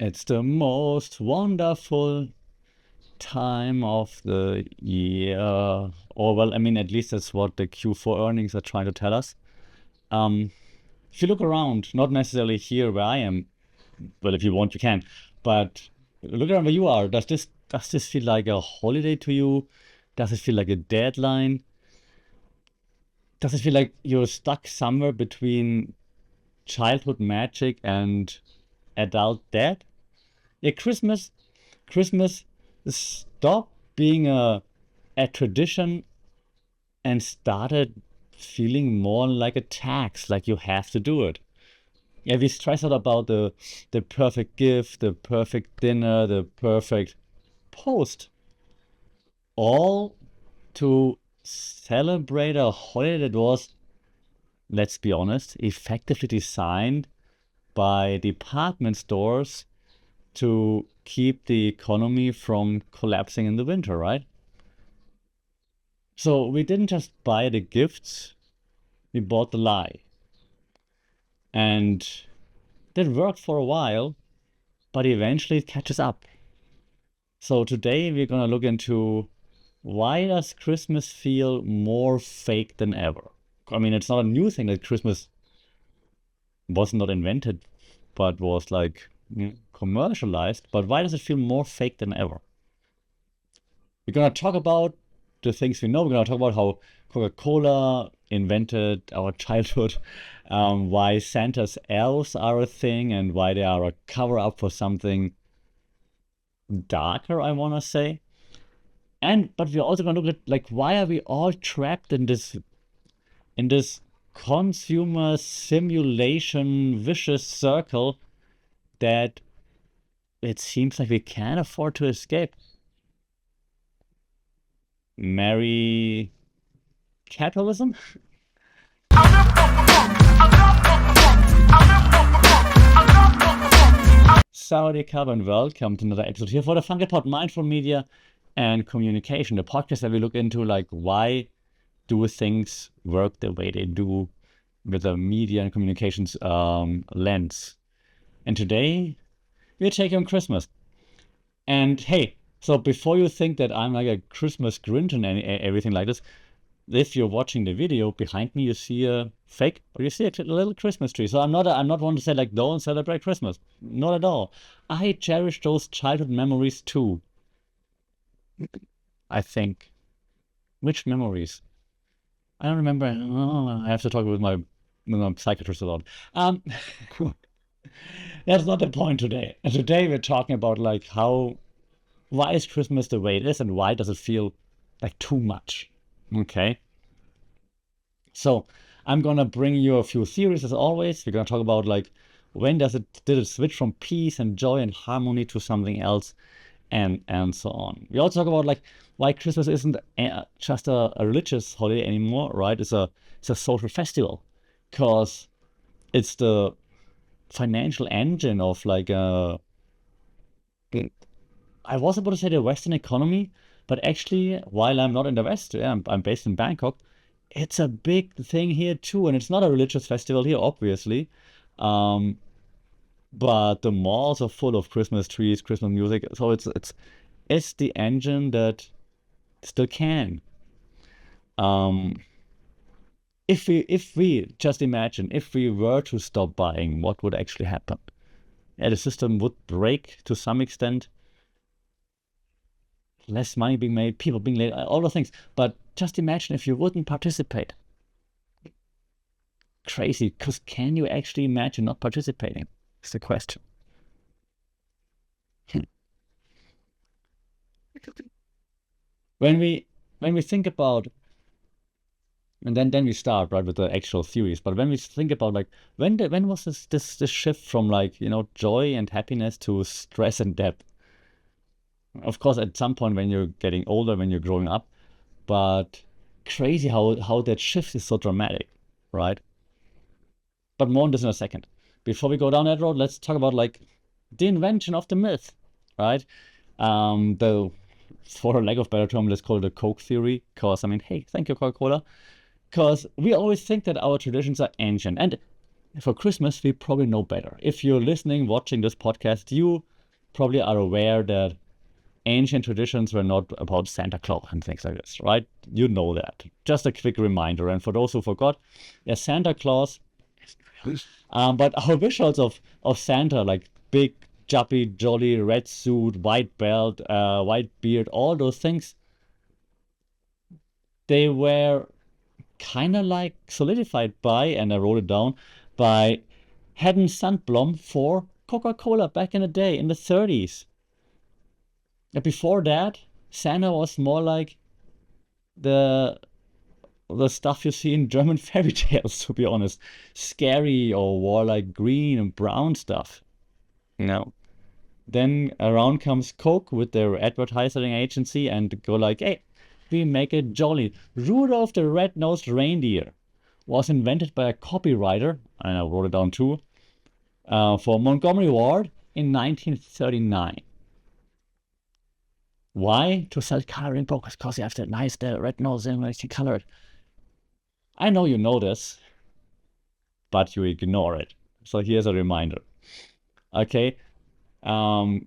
It's the most wonderful time of the year. Or, well, I mean, at least that's what the Q4 earnings are trying to tell us. Um, if you look around, not necessarily here where I am, well, if you want, you can, but look around where you are. Does this feel like a holiday to you? Does it feel like a deadline? Does it feel like you're stuck somewhere between childhood magic and adult debt? Yeah, Christmas stopped being a tradition and started feeling more like a tax, like you have to do it. Yeah, we stress out about the perfect gift, the perfect dinner, the perfect post, all to celebrate a holiday that was, let's be honest, effectively designed by department stores to keep the economy from collapsing in the winter, right? So we didn't just buy the gifts, we bought the lie. And that worked for a while, but eventually it catches up. So today we're gonna look into why does Christmas feel more fake than ever? I mean, it's not a new thing that Christmas was not invented, but was like commercialized. But why does it feel more fake than ever? We're gonna talk about the things we know. We're gonna talk about how Coca-Cola invented our childhood, why Santa's elves are a thing, and why they are a cover-up for something darker, I wanna say. And but we're also gonna look at like why are we all trapped in this consumer simulation vicious circle that it seems like we can't afford to escape. Merry capitalism? Saudi Cup and welcome to another episode here for the Funky Pod Mindful Media and Communication, the podcast where we look into like why do things work the way they do with a media and communications lens. And today we're taking on Christmas. And hey, so before you think that I'm like a Christmas Grinch and everything like this, if you're watching the video behind me, you see a fake or you see a little Christmas tree. So I'm not one to say like don't celebrate Christmas. Not at all. I cherish those childhood memories too. I think. Which memories? I don't remember. Oh, I have to talk with my psychiatrist a lot. Um, that's not the point today. And today we're talking about like why is Christmas the way it is and why does it feel like too much? Okay. So I'm gonna bring you a few theories as always. We're gonna talk about like when did it switch from peace and joy and harmony to something else, and so on. We also talk about like why Christmas isn't just a religious holiday anymore, right? It's a social festival, because it's the financial engine of like I was about to say the Western economy, but actually, while I'm not in the West, yeah, I'm based in Bangkok, it's a big thing here too, and it's not a religious festival here, obviously. Um, but the malls are full of Christmas trees, Christmas music, so it's the engine that still can. Um, if we just imagine if we were to stop buying, what would actually happen? Yeah, the system would break to some extent, less money being made, people being late, all those things. But just imagine if you wouldn't participate. Crazy, because can you actually imagine not participating? Is the question. When we think about and then we start right with the actual theories. But when we think about like when was this shift from like joy and happiness to stress and debt? Of course, at some point when you're getting older, when you're growing up, but crazy how that shift is so dramatic, right? But more on this in a second. Before we go down that road, let's talk about like the invention of the myth, right? The For a lack of better term, let's call it the Coke theory. Because I mean, hey, thank you, Coca-Cola. Because we always think that our traditions are ancient, and for Christmas, we probably know better. If you're listening, watching this podcast, you probably are aware that ancient traditions were not about Santa Claus and things like this, right? You know that. Just a quick reminder. And for those who forgot, yeah, Santa Claus. But our visuals of Santa, like big, chubby, jolly, red suit, white belt, white beard, all those things, they were kind of like solidified by, and I wrote it down, by Haddon Sundblom for Coca-Cola back in the day, in the 30s. And before that, Santa was more like the stuff you see in German fairy tales, to be honest. Scary or more like green and brown stuff. You know. Then around comes Coke with their advertising agency and go like, hey, we make it jolly. Rudolph the Red-Nosed Reindeer was invented by a copywriter, and I wrote it down too, for Montgomery Ward in 1939. Why? To sell coloring books, because you have the nice red nose and you can color it. I know you know this, but you ignore it. So here's a reminder. Okay? In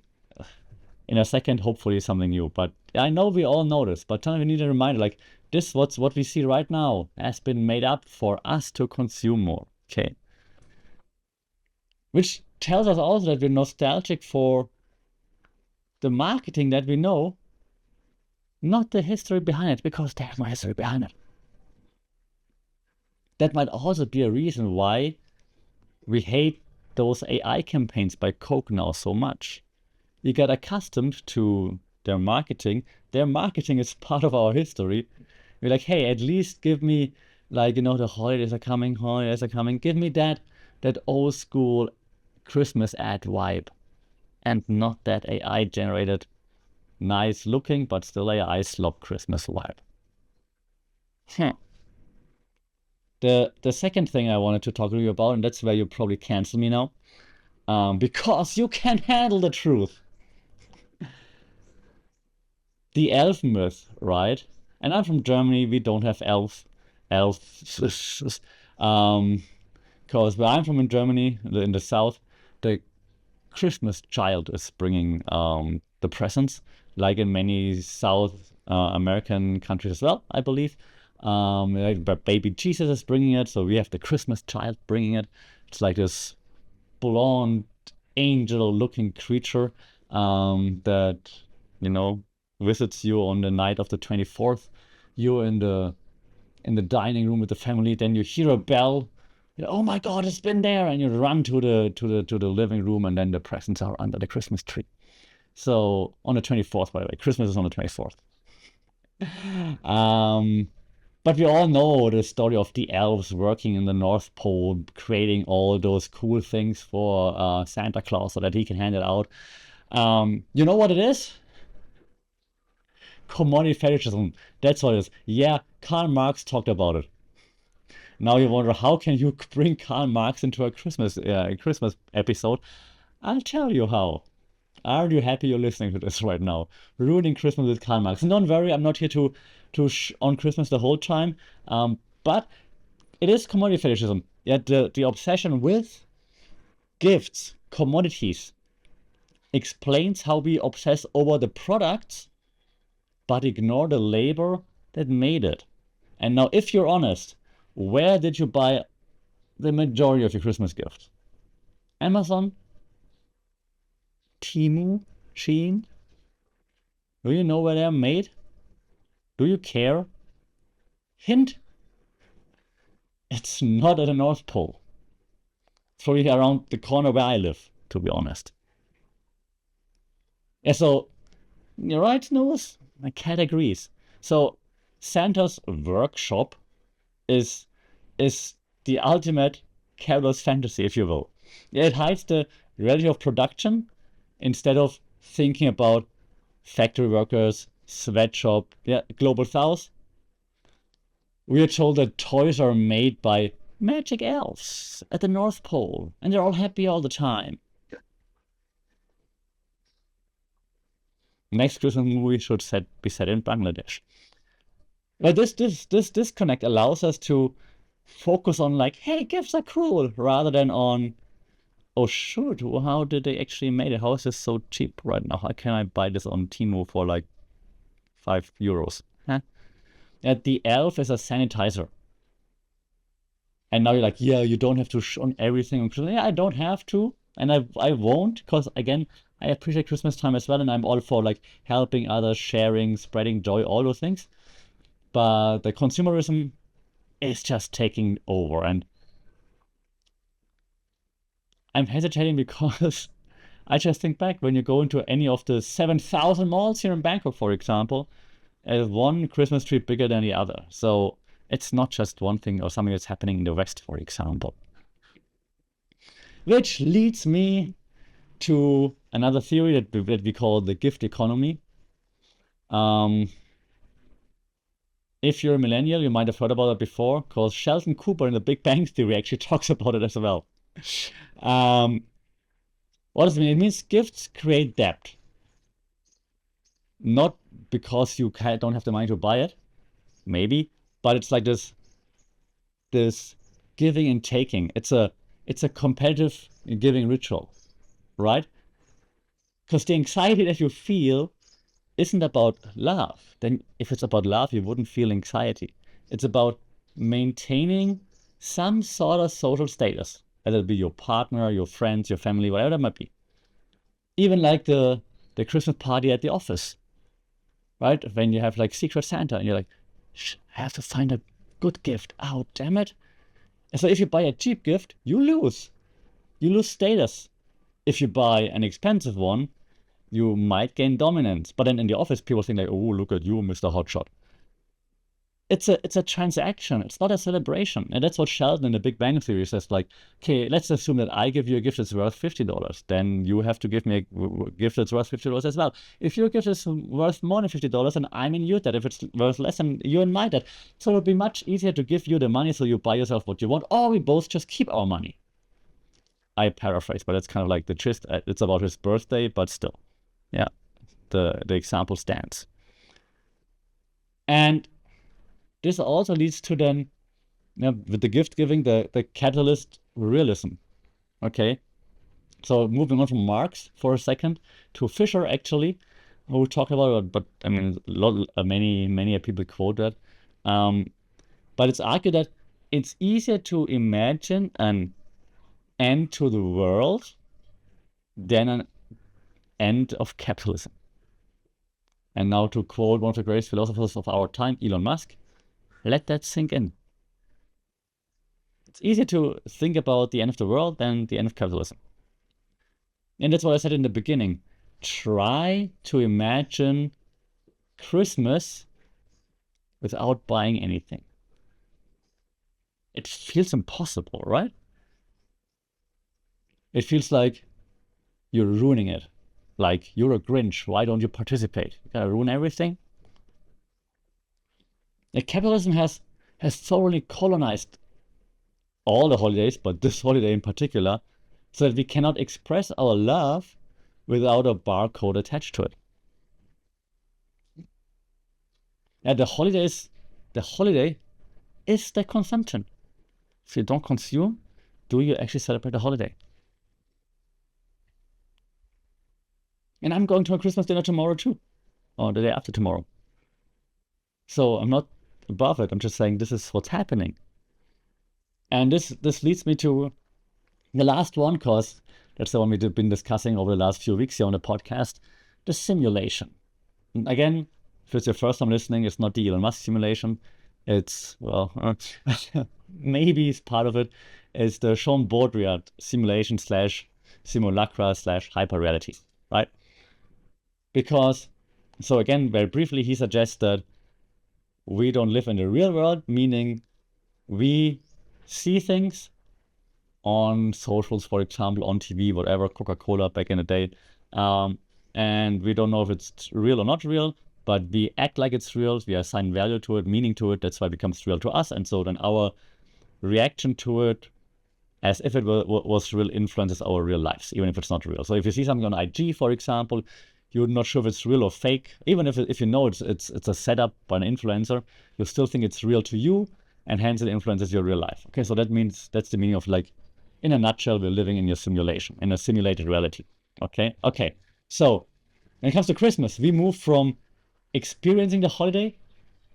a second, hopefully something new. But I know we all know this, but we need a reminder, like, this, what we see right now, has been made up for us to consume more. Okay? Which tells us also that we're nostalgic for the marketing that we know, not the history behind it, because there's no history behind it. That might also be a reason why we hate those AI campaigns by Coke now so much. We got accustomed to their marketing. Their marketing is part of our history. We're like, hey, at least give me, like, the holidays are coming. Give me that old school Christmas ad vibe, and not that AI generated, nice looking, but still AI slop Christmas vibe. The second thing I wanted to talk to you about, and that's where you probably cancel me now, because you can't handle the truth. The elf myth, right? And I'm from Germany. We don't have elves, because where I'm from in Germany, in the south, the Christmas child is bringing the presents, like in many South American countries as well, I believe. Like baby Jesus is bringing it, so we have the Christmas child bringing it. It's like this blonde angel-looking creature that visits you on the night of the 24th. You're in the dining room with the family. Then you hear a bell. Oh my God, it's been there, and you run to the living room, and then the presents are under the Christmas tree. So on the 24th, by the way, Christmas is on the 24th. But we all know the story of the elves working in the North Pole, creating all those cool things for Santa Claus so that he can hand it out. You know what it is? Commodity fetishism. That's what it is. Yeah, Karl Marx talked about it. Now you wonder, how can you bring Karl Marx into a Christmas episode? I'll tell you how. Are you happy you're listening to this right now? Ruining Christmas with Karl Marx. Don't worry, I'm not here to on Christmas the whole time. But it is commodity fetishism. Yeah, the obsession with gifts, commodities, explains how we obsess over the products, but ignore the labor that made it. And now, if you're honest, where did you buy the majority of your Christmas gifts? Amazon? Temu? Shein? Do you know where they're made? Do you care? Hint, it's not at the North Pole. It's probably around the corner where I live, to be honest. Yeah, so, you're right, Noah? My cat agrees. So, Santa's workshop is the ultimate capitalist fantasy, if you will. Yeah, it hides the reality of production instead of thinking about factory workers, sweatshop, global south. We are told that toys are made by magic elves at the North Pole, and they're all happy all the time. Next Christmas movie should be set in Bangladesh. But this disconnect allows us to focus on like, hey, gifts are cool, rather than on, oh shoot, how did they actually made it? How is this so cheap right now? How can I buy this on Temu for like €5? Huh? And the elf is a sanitizer. And now you're like, yeah, you don't have to show everything. Yeah, I don't have to. And I won't, because again, I appreciate Christmas time as well. And I'm all for like helping others, sharing, spreading joy, all those things. But the consumerism is just taking over. And I'm hesitating because I just think back when you go into any of the 7,000 malls here in Bangkok, for example, one Christmas tree bigger than the other. So it's not just one thing or something that's happening in the West, for example. Which leads me to another theory that we call the gift economy. If you're a millennial, you might have heard about it before, because Sheldon Cooper in the Big Bang Theory actually talks about it as well. What does it mean? It means gifts create debt. Not because you don't have the money to buy it, maybe, but it's like this giving and taking. It's a competitive giving ritual, right? Because the anxiety that you feel isn't about love. Then if it's about love, you wouldn't feel anxiety. It's about maintaining some sort of social status, whether it be your partner, your friends, your family, whatever that might be. Even like the Christmas party at the office, right? When you have like Secret Santa and you're like, I have to find a good gift. Oh, damn it. And so if you buy a cheap gift, you lose. You lose status. If you buy an expensive one, you might gain dominance. But then in the office, people think like, oh, look at you, Mr. Hotshot. It's a transaction. It's not a celebration. And that's what Sheldon in the Big Bang Theory says, like, okay, let's assume that I give you a gift that's worth $50. Then you have to give me a gift that's worth $50 as well. If your gift is worth more than $50, then I'm in your debt. If it's worth less, then you're in my debt. So it would be much easier to give you the money so you buy yourself what you want, or we both just keep our money. I paraphrase, but it's kind of like the gist. It's about his birthday, but still. Yeah, the example stands. And this also leads to then, with the gift giving, the catalyst realism. Okay, so moving on from Marx for a second to Fisher, actually, who talked about it, but I mean, many people quote that. But it's argued that it's easier to imagine an end to the world than an end of capitalism. And now to quote one of the greatest philosophers of our time, Elon Musk, let that sink in. It's easier to think about the end of the world than the end of capitalism. And that's what I said in the beginning. Try to imagine Christmas without buying anything. It feels impossible, right? It feels like you're ruining it. Like, you're a Grinch, why don't you participate? You gotta ruin everything? Capitalism has thoroughly colonized all the holidays, but this holiday in particular, so that we cannot express our love without a barcode attached to it. And the holiday is the consumption. If you don't consume, do you actually celebrate the holiday? And I'm going to a Christmas dinner tomorrow too, or the day after tomorrow. So I'm not above it. I'm just saying this is what's happening. And this leads me to the last one, because that's the one we've been discussing over the last few weeks here on the podcast, the simulation. And again, if it's your first time listening, it's not the Elon Musk simulation. It's, well, maybe it's part of it. It's the Sean Baudrillard simulation / simulacra / hyper reality, right? Because, so again, very briefly, he suggests that we don't live in the real world, meaning we see things on socials, for example, on TV, whatever, Coca-Cola back in the day, and we don't know if it's real or not real, but we act like it's real, we assign value to it, meaning to it, that's why it becomes real to us, and so then our reaction to it, as if it was real, influences our real lives, even if it's not real. So if you see something on IG, for example, you're not sure if it's real or fake, even if you know it's a setup by an influencer, you still think it's real to you, and hence it influences your real life. Okay, so that means that's the meaning of, like, in a nutshell, we're living in your simulation, in a simulated reality. Okay, okay. So when it comes to Christmas, we move from experiencing the holiday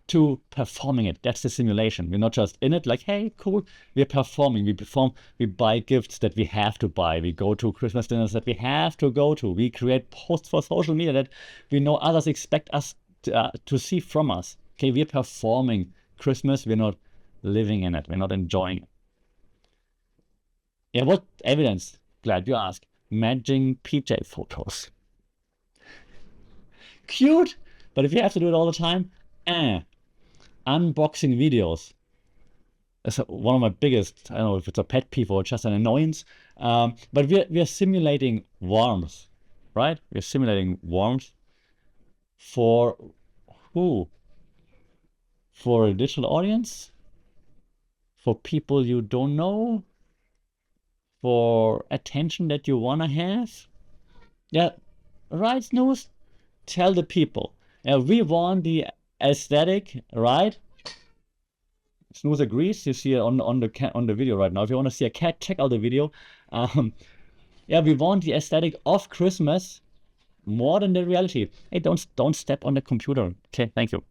to performing it. That's the simulation. We're not just in it, like, hey, cool. We're performing. We perform. We buy gifts that we have to buy. We go to Christmas dinners that we have to go to. We create posts for social media that we know others expect us to see from us. Okay, we're performing Christmas. We're not living in it. We're not enjoying it. Yeah, what evidence? Glad you asked. Matching PJ photos. Cute, but if you have to do it all the time, unboxing videos. That's one of my biggest, I don't know if it's a pet peeve or just an annoyance, but we're simulating warmth, right? We're simulating warmth for who? For a digital audience? For people you don't know? For attention that you want to have? Yeah, right, Snooze? Tell the people. We want the aesthetic, right? Snooze agrees. You see it on the video right now. If you want to see a cat, check out the video. Yeah, we want the aesthetic of Christmas more than the reality. Hey, don't step on the computer. Okay, thank you.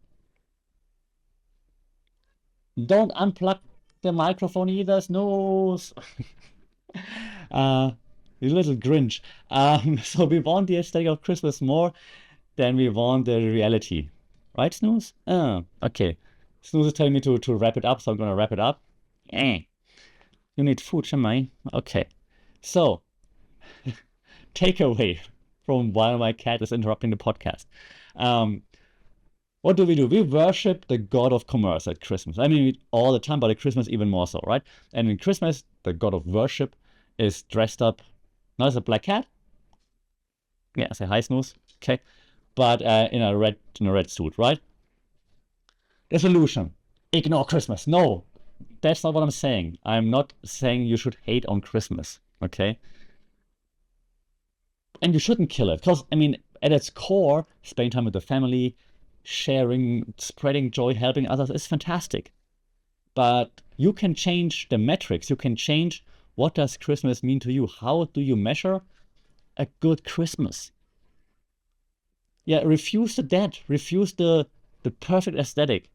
Don't unplug the microphone either, Snooze. You little Grinch. So we want the aesthetic of Christmas more than we want the reality. Right, Snooze? Okay. Snooze is telling me to wrap it up, so I'm gonna wrap it up. You need food, Shamai. Okay. So, takeaway from while my cat is interrupting the podcast. What do? We worship the god of commerce at Christmas. I mean, all the time, but at Christmas even more so, right? And in Christmas, the god of worship is dressed up, not as a black cat. Yeah, say hi, Snooze. Okay, but in a red suit, right? The solution: ignore Christmas. No, that's not what I'm saying. I'm not saying you should hate on Christmas. Okay. And you shouldn't kill it, because, I mean, at its core, spending time with the family, sharing, spreading joy, helping others is fantastic. But you can change the metrics. You can change what does Christmas mean to you. How do you measure a good Christmas? Yeah, refuse the dead. Refuse the perfect aesthetic.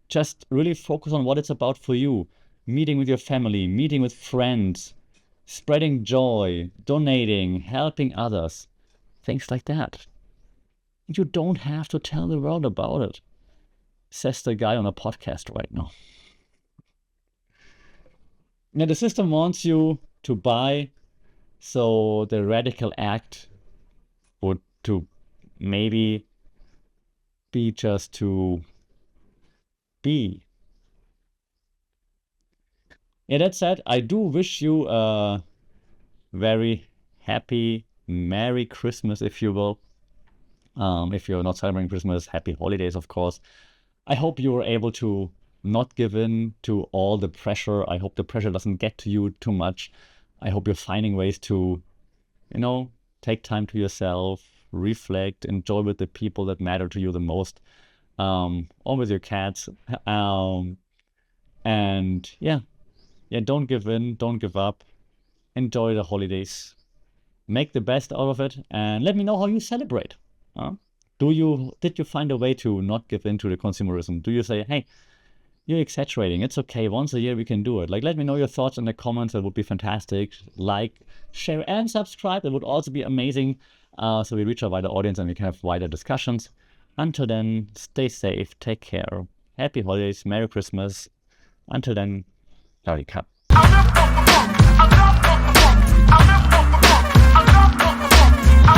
Just really focus on what it's about for you. Meeting with your family, meeting with friends, spreading joy, donating, helping others, things like that. You don't have to tell the world about it, says the guy on a podcast right now. Now, the system wants you to buy, so the radical act would to maybe be just to be. Yeah, that said, I do wish you a very happy, Merry Christmas, if you will. If you're not celebrating Christmas, happy holidays, of course. I hope you were able to not give in to all the pressure. I hope the pressure doesn't get to you too much. I hope you're finding ways to, take time to yourself, reflect, enjoy with the people that matter to you the most, or with your cats. And yeah, don't give in, don't give up. Enjoy the holidays. Make the best out of it, and let me know how you celebrate. Did you find a way to not give in to the consumerism? Do you say, hey, you're exaggerating, it's okay, once a year we can do it? Like, let me know your thoughts in the comments. That would be fantastic. Like, share, and subscribe. That would also be amazing, so we reach a wider audience and we can have wider discussions. Until then, stay safe, take care, happy holidays, Merry Christmas. Until then, Howdy Cup.